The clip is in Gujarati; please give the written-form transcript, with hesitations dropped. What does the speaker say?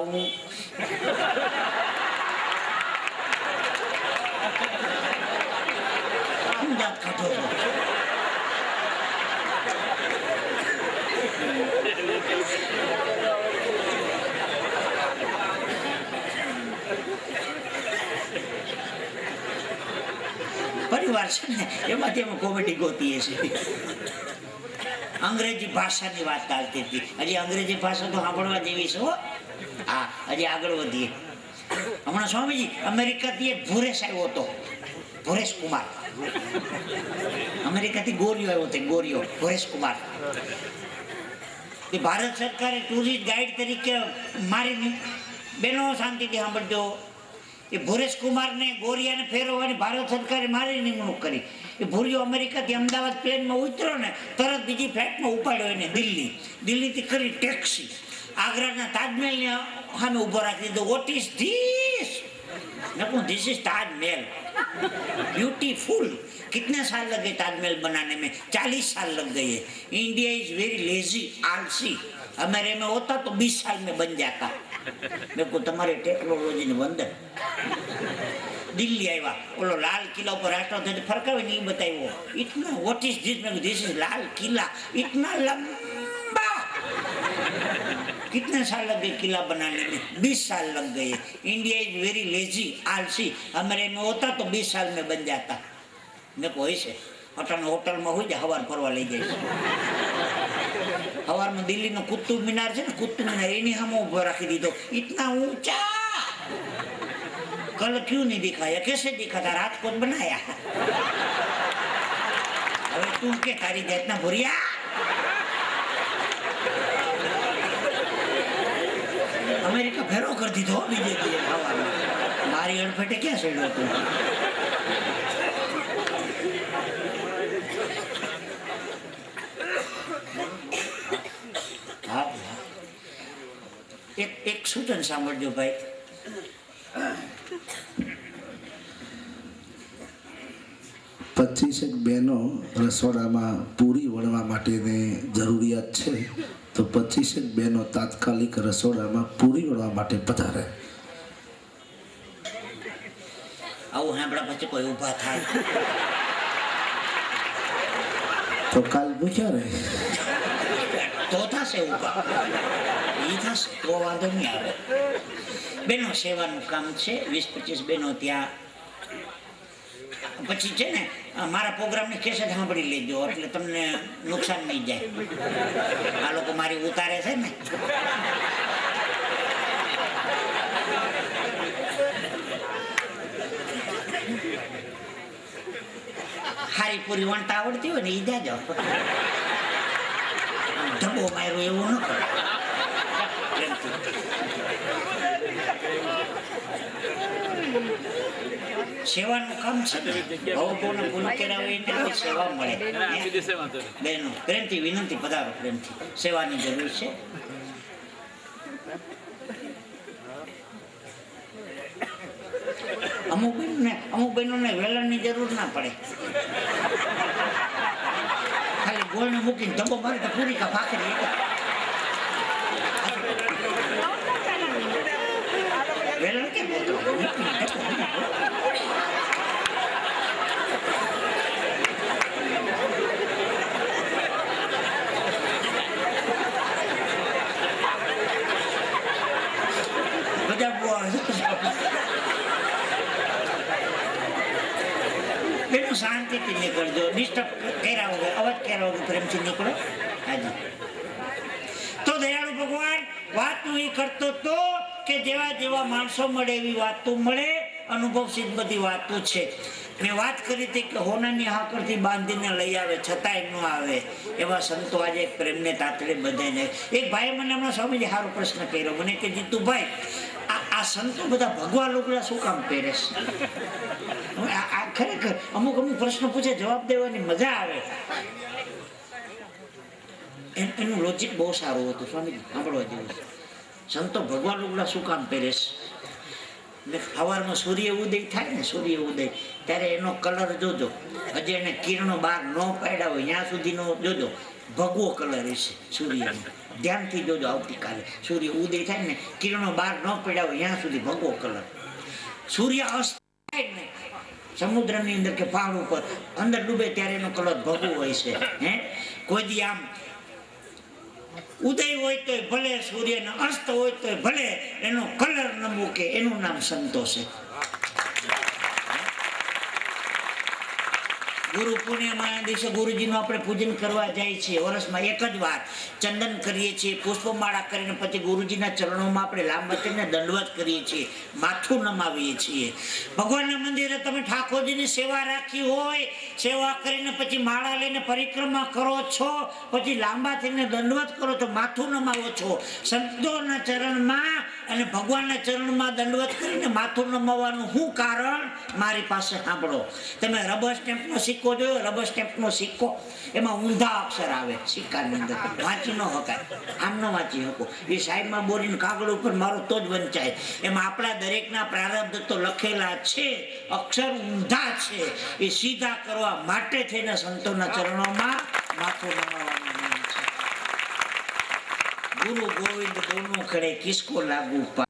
ખાવું? શું દાંત કાઢો છો? પરિવાર છે ને એમાંથી અમે કોમેડી ગોતીએ છીએ. અંગ્રેજી ભાષાની વાત ચાલતી હતી. હજી અંગ્રેજી ભાષા તો સાંભળવા જેવી છે હો. હા, હજી આગળ વધીએ. હમણાં સ્વામીજી અમેરિકાથી એક ભુરેશ આવ્યો હતો, ભુરેશ કુમાર. અમેરિકાથી ગોરીઓ આવ્યો હતો, ગોરીઓ ભુરેશ કુમાર. ભારત સરકારે ટુરિસ્ટ ગાઈડ તરીકે મારી બેનો શાંતિથી સાંભળજો. એ ભુરેશ કુમારને ગોરિયાને ફેરવવાની ભારત સરકારે મારી નિમણૂક કરી. એ ભૂરિયો અમેરિકાથી અમદાવાદ પ્લેનમાં ઉતર્યો ને તરત બીજી ફ્લાઇટમાં ઉપાડ્યો એને દિલ્હીથી કરી ટેક્સી આગ્રાના તાજમહેલને સામે ઊભો રાખી દીધો. What is this? This is Taj Mahal, beautiful. कितने साल लगे ताजमहल बनाने में? 40 साल लग गए. इंडिया इज वेरी लेजी, आलसी. हमारे में होता तो 20 साल में बन जाता. मेरे को तुम्हारे टेक्नोलॉजी ने वंदन. दिल्ली आया, बोलो लाल किला पर राष्ट्रध्वज फरकावे नहीं बतायो. इतना व्हाट इज दिस? मैं दिस इज लाल किला. इतना लंबा. कितने साल लगे किला बनाने में? 20 साल लग गए. इंडिया इज वेरी लेजी, आलसी. हमारे में होता तो 20 साल में बन जाता. मैं कोई से अटन होटल में हो जाए हवार फरवा लई जाए. हवार में दिल्ली नो कुतुब मीनार है ना, कुतुब मीनार एनी हम ऊपर रखी दीधो. इतना ऊंचा. कल क्यों नहीं दिखाया? कैसे दिखा था? रात को बनाया. अरे तू के तारी जातना भूरिया. अमेरिका फेरो कर दी तो बीजे दिए हवा. मारी अड़फेटे क्या सेड़ो तू? एक सूचन સાંભળજો ભાઈ. પચીસેક બહેનો રસોડામાં પૂરી વણવા માટેની જરૂરિયાત છે, તો 25 બહેનો તાત્કાલિક રસોડામાં પૂરી વણવા માટે પધારે. આવું સાંભળા પછી કોઈ ઊભા થાય તો કાલ પૂછ્યા રહે તો થશે ઊભા. એ થશે તો વાંધો નહીં આવે. બેનો સેવાનું કામ છે. 20-25 બહેનો ત્યાં. પછી છે ને મારા પ્રોગ્રામની કેસેટ સાંભળી લેજો એટલે તમને નુકસાન નહીં જાય. આ લોકો મારી ઉતારે છે ને. હારી પૂરી વણતા આવડતી હોય ને ઈ જાજો. ધબો માર્યો એવું ન કરો. સેવાનું કામ છે ને. ભવભોને ભૂલ કરાવે એને સેવા મળે. બહેનો પ્રેમથી વિનંતી પધારો. પ્રેમથી સેવાની જરૂર છે. અમુક બહેનોને વેલણની જરૂર ના પડે. ખાલી ગોળને મૂકીને ધબ્બો મારે તો પૂરી કા ભાખરી. વેલણ કેમ બેનો શાંતિથી નીકળજો. ડિસ્ટર્બ કર્યા વગર, અવાજ કર્યા વગર પ્રેમથી નીકળો. હાજી. તો દયાળુ ભગવાન વાતનું એ કરતો તો કે જેવા જેવા માણસો મળે એવી વાતો મળે. અનુભવ સિદ્ધ બધી વાતો છે. મેં વાત કરી હતી કે હોનાની હાકરથી બાંધીને લઈ આવે છતાંય ન આવે એવા સંતો આજે પ્રેમને તાતડે બધાને. એક ભાઈએ મને હમણાં સ્વામીજી સારો પ્રશ્ન કર્યો. મને કે જીતુભાઈ આ સંતો બધા ભગવા લુગડા શું કામ પહેરે છે? આ ખરેખર અમુક પ્રશ્ન પૂછે જવાબ દેવાની મજા આવે. એનું લોજિક બહુ સારું હતું સ્વામીજી, સાંભળવા જેવું. સંતો ભગવા લુગડા શું કામ પહેરે છે? સવારમાં સૂર્ય ઉદય થાય ને, સૂર્ય ઉદય ત્યારે એનો કલર જોજો. હજી એને કિરણો બહાર ન પાડ્યા હોય ત્યાં સુધીનો જોજો ભગવો કલર હશે સૂર્યનો. ધ્યાનથી જોજો આવતીકાલે સૂર્ય ઉદય થાય ને કિરણો બહાર ન પડ્યા હોય ત્યાં સુધી ભગવો કલર. સૂર્ય અસ્ત થાય ને સમુદ્રની અંદર કે પહાડ ઉપર અંદર ડૂબે ત્યારે એનો કલર ભગવો હોય છે. કોઈ દી આમ ઉદય હોય તો ભલે, સૂર્યનો અસ્ત હોય તો ભલે, એનો કલર ન મૂકે, એનું નામ સંતોષ છે. ગુરુ પૂર્ણિમાના દિવસે ગુરુજીનું આપણે પૂજન કરવા જાય છીએ. વર્ષમાં એક જ વાર ચંદન કરીએ છીએ, પુષ્પમાળા કરીને પછી ગુરુજીના ચરણોમાં આપણે લાંબા થઈને દંડવત કરીએ છીએ, માથું નમાવીએ છીએ. ભગવાનના મંદિરે તમે ઠાકોરજીની સેવા રાખી હોય, સેવા કરીને પછી માળા લઈને પરિક્રમા કરો છો, પછી લાંબા થઈને દંડવત કરો તો માથું નમાવો છો. સંતોના ચરણમાં અને ભગવાનના ચરણમાં દંડવત કરીને માથું નમાવવાનું શું કારણ? મારી પાસે સાંભળો. તમે રબર સ્ટેમ્પનો સિક્કો જોયો? રબર સ્ટેમ્પનો સિક્કો, એમાં ઊંધા અક્ષર આવે સિક્કાની અંદર, વાંચી ન શકાય, આમ ન વાંચી શકો. એ સાઈડમાં બોરીને કાગળ ઉપર મારો તો જ વંચાય. એમાં આપણા દરેકના પ્રારબ્ધ તો લખેલા છે, અક્ષર ઊંધા છે. એ સીધા કરવા માટે થઈને સંતોના ચરણોમાં માથું નમાવવાનું નિયમ છે. ગુરુ ગોવિંદ દોનો ખડે કિસકો લાગુ પા.